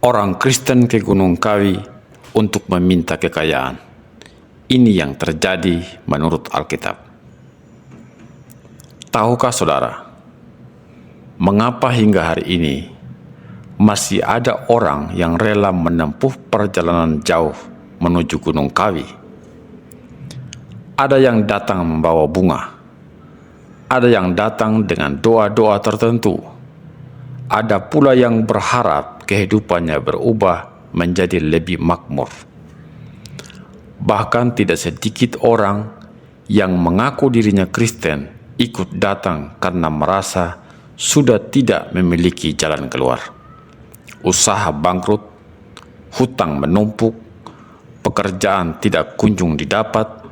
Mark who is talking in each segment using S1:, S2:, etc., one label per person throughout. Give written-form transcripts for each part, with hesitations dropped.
S1: orang Kristen ke Gunung Kawi untuk meminta kekayaan. Ini yang terjadi menurut Alkitab. Tahukah saudara, mengapa hingga hari ini masih ada orang yang rela menempuh perjalanan jauh menuju Gunung Kawi? Ada yang datang membawa bunga, ada yang datang dengan doa-doa tertentu, ada pula yang berharap kehidupannya berubah menjadi lebih makmur. Bahkan tidak sedikit orang yang mengaku dirinya Kristen ikut datang karena merasa sudah tidak memiliki jalan keluar. Usaha bangkrut, hutang menumpuk, pekerjaan tidak kunjung didapat.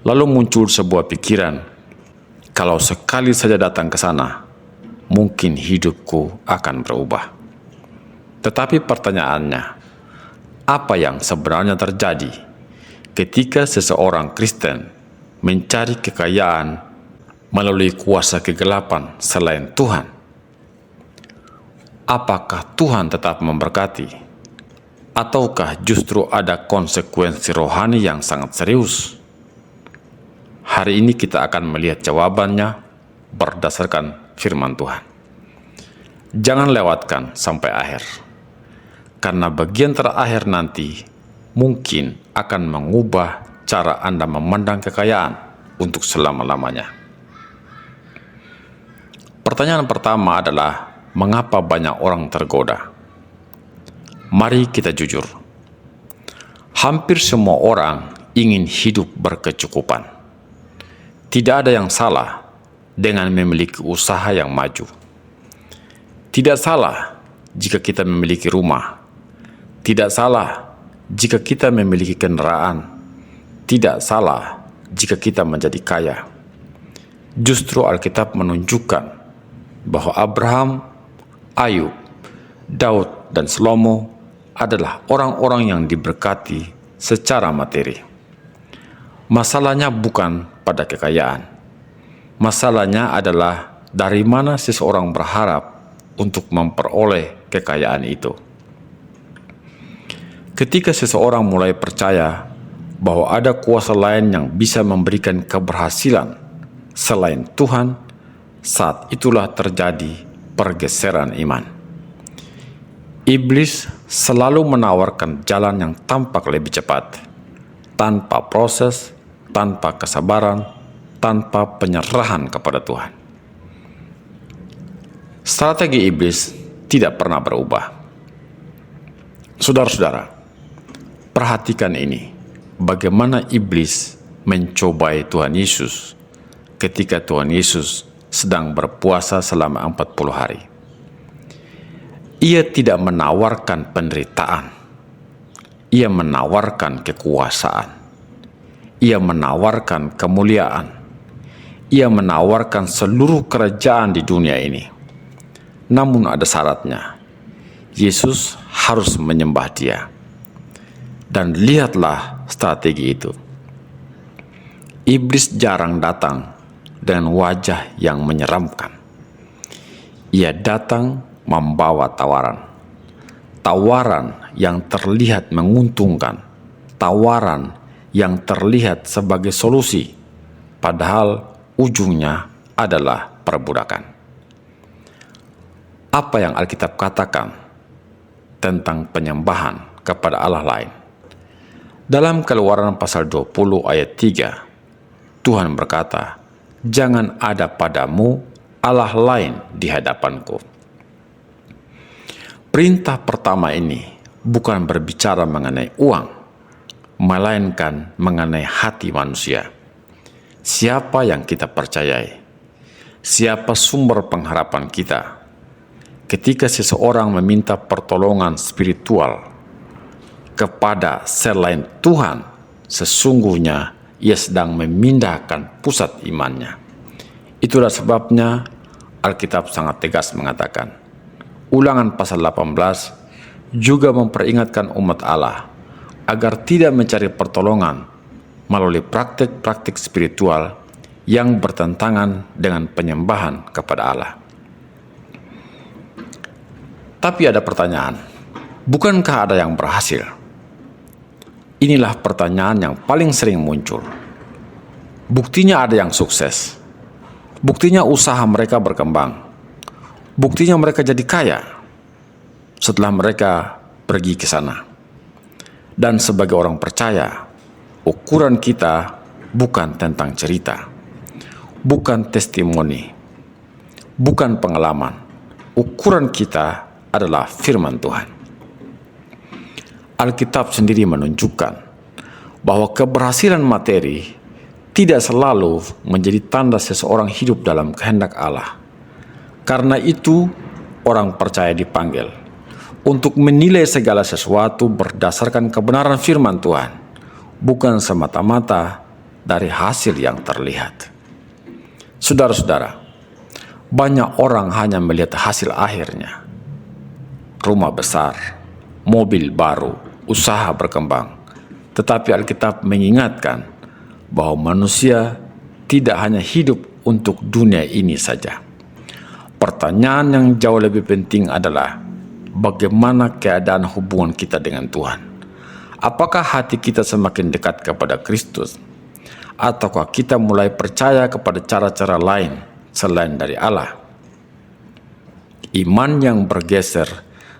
S1: Lalu muncul sebuah pikiran, kalau sekali saja datang ke sana, mungkin hidupku akan berubah. Tetapi pertanyaannya, apa yang sebenarnya terjadi ketika seseorang Kristen mencari kekayaan melalui kuasa kegelapan selain Tuhan? Apakah Tuhan tetap memberkati? Ataukah justru ada konsekuensi rohani yang sangat serius? Hari ini kita akan melihat jawabannya berdasarkan firman Tuhan. Jangan lewatkan sampai akhir, karena bagian terakhir nanti mungkin akan mengubah cara Anda memandang kekayaan untuk selama-lamanya. Pertanyaan pertama adalah, mengapa banyak orang tergoda? Mari kita jujur. Hampir semua orang ingin hidup berkecukupan. Tidak ada yang salah dengan memiliki usaha yang maju. Tidak salah jika kita memiliki rumah. Tidak salah jika kita memiliki kendaraan. Tidak salah jika kita menjadi kaya. Justru Alkitab menunjukkan bahwa Abraham, Ayub, Daud, dan Salomo adalah orang-orang yang diberkati secara materi. Masalahnya bukan pada kekayaan. Masalahnya adalah dari mana seseorang berharap untuk memperoleh kekayaan itu. Ketika seseorang mulai percaya bahwa ada kuasa lain yang bisa memberikan keberhasilan selain Tuhan, saat itulah terjadi pergeseran iman. Iblis selalu menawarkan jalan yang tampak lebih cepat, tanpa proses, tanpa kesabaran, tanpa penyerahan kepada Tuhan. Strategi iblis tidak pernah berubah. Saudara-saudara, perhatikan ini, bagaimana iblis mencobai Tuhan Yesus ketika Tuhan Yesus sedang berpuasa selama 40 hari. Ia tidak menawarkan penderitaan. Ia menawarkan kekuasaan. Ia menawarkan kemuliaan. Ia menawarkan seluruh kerajaan di dunia ini. Namun ada syaratnya. Yesus harus menyembah Dia. Dan lihatlah strategi itu. Iblis jarang datang dengan wajah yang menyeramkan. Ia datang membawa tawaran. Tawaran yang terlihat menguntungkan. Tawaran yang terlihat sebagai solusi, padahal ujungnya adalah perbudakan. Apa yang Alkitab katakan tentang penyembahan kepada Allah lain? Dalam Keluaran pasal 20 ayat 3, Tuhan berkata, "Jangan ada padamu Allah lain di hadapanku." Perintah pertama ini bukan berbicara mengenai uang, melainkan mengenai hati manusia. Siapa yang kita percayai? Siapa sumber pengharapan kita? Ketika seseorang meminta pertolongan spiritual kepada selain Tuhan, sesungguhnya ia sedang memindahkan pusat imannya. Itulah sebabnya Alkitab sangat tegas mengatakan, Ulangan pasal 18 juga memperingatkan umat Allah agar tidak mencari pertolongan melalui praktik-praktik spiritual yang bertentangan dengan penyembahan kepada Allah. Tapi ada pertanyaan, Bukankah ada yang berhasil? Inilah pertanyaan yang paling sering muncul. Buktinya ada yang sukses. Buktinya usaha mereka berkembang. Buktinya mereka jadi kaya setelah mereka pergi ke sana. Dan sebagai orang percaya, ukuran kita bukan tentang cerita, bukan testimoni, bukan pengalaman. Ukuran kita adalah firman Tuhan. Alkitab sendiri menunjukkan bahwa keberhasilan materi tidak selalu menjadi tanda seseorang hidup dalam kehendak Allah. Karena itu, orang percaya dipanggil untuk menilai segala sesuatu berdasarkan kebenaran firman Tuhan, bukan semata-mata dari hasil yang terlihat. Saudara-saudara, banyak orang hanya melihat hasil akhirnya. Rumah besar, mobil baru, usaha berkembang. Tetapi Alkitab mengingatkan bahwa manusia tidak hanya hidup untuk dunia ini saja. Pertanyaan yang jauh lebih penting adalah bagaimana keadaan hubungan kita dengan Tuhan. Apakah hati kita semakin dekat kepada Kristus? Ataukah kita mulai percaya kepada cara-cara lain selain dari Allah? Iman yang bergeser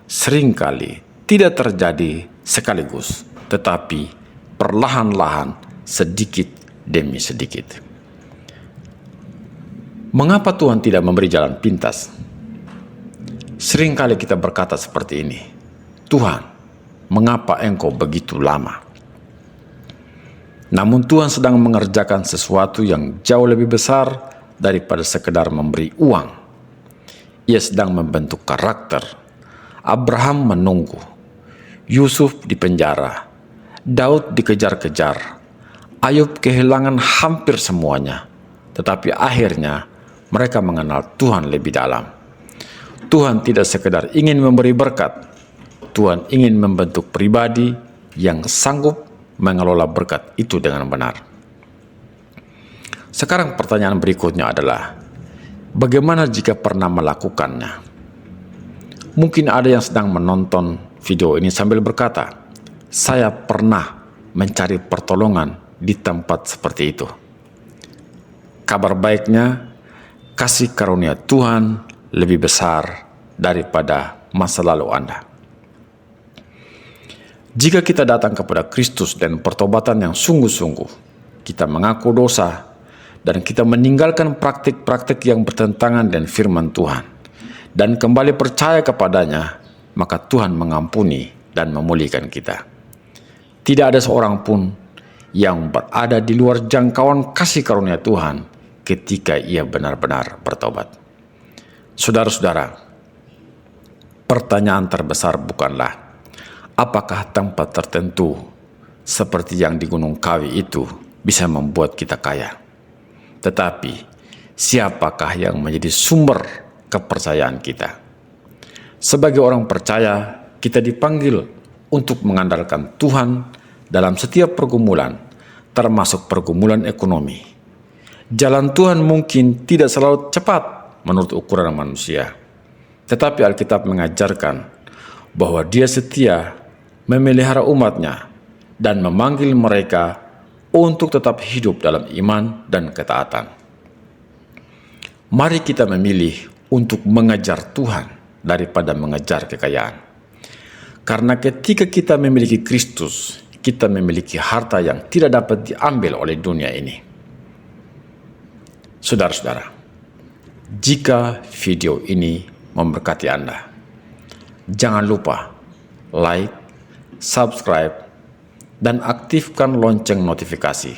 S1: seringkali tidak terjadi sekaligus, tetapi perlahan-lahan, sedikit demi sedikit. Mengapa Tuhan tidak memberi jalan pintas? Seringkali kita berkata seperti ini, Tuhan, mengapa Engkau begitu lama? Namun Tuhan sedang mengerjakan sesuatu yang jauh lebih besar daripada sekedar memberi uang. Ia sedang membentuk karakter. Abraham menunggu, Yusuf dipenjara, Daud dikejar-kejar, Ayub kehilangan hampir semuanya. Tetapi akhirnya mereka mengenal Tuhan lebih dalam. Tuhan tidak sekedar ingin memberi berkat, Tuhan ingin membentuk pribadi yang sanggup mengelola berkat itu dengan benar. Sekarang pertanyaan berikutnya adalah, bagaimana jika pernah melakukannya? Mungkin ada yang sedang menonton video ini sambil berkata, saya pernah mencari pertolongan di tempat seperti itu. Kabar baiknya, kasih karunia Tuhan lebih besar daripada masa lalu Anda. Jika kita datang kepada Kristus dan pertobatan yang sungguh-sungguh, kita mengaku dosa, dan kita meninggalkan praktik-praktik yang bertentangan dengan firman Tuhan, dan kembali percaya kepadanya, maka Tuhan mengampuni dan memulihkan kita. Tidak ada seorang pun yang berada di luar jangkauan kasih karunia Tuhan ketika ia benar-benar bertobat. Saudara-saudara, pertanyaan terbesar bukanlah apakah tempat tertentu seperti yang di Gunung Kawi itu bisa membuat kita kaya, tetapi siapakah yang menjadi sumber kepercayaan kita? Sebagai orang percaya, kita dipanggil untuk mengandalkan Tuhan dalam setiap pergumulan, termasuk pergumulan ekonomi. Jalan Tuhan mungkin tidak selalu cepat menurut ukuran manusia, tetapi Alkitab mengajarkan bahwa Dia setia memelihara umatnya dan memanggil mereka untuk tetap hidup dalam iman dan ketaatan. Mari kita memilih untuk mengejar Tuhan daripada mengejar kekayaan. Karena ketika kita memiliki Kristus, kita memiliki harta yang tidak dapat diambil oleh dunia ini. Saudara-saudara, jika video ini memberkati Anda, jangan lupa like, subscribe, dan aktifkan lonceng notifikasi,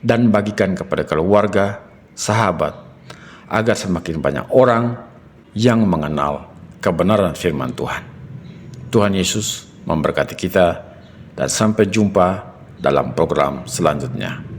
S1: dan bagikan kepada keluarga, sahabat, agar semakin banyak orang yang mengenal kebenaran firman Tuhan. Tuhan Yesus memberkati kita, dan sampai jumpa dalam program selanjutnya.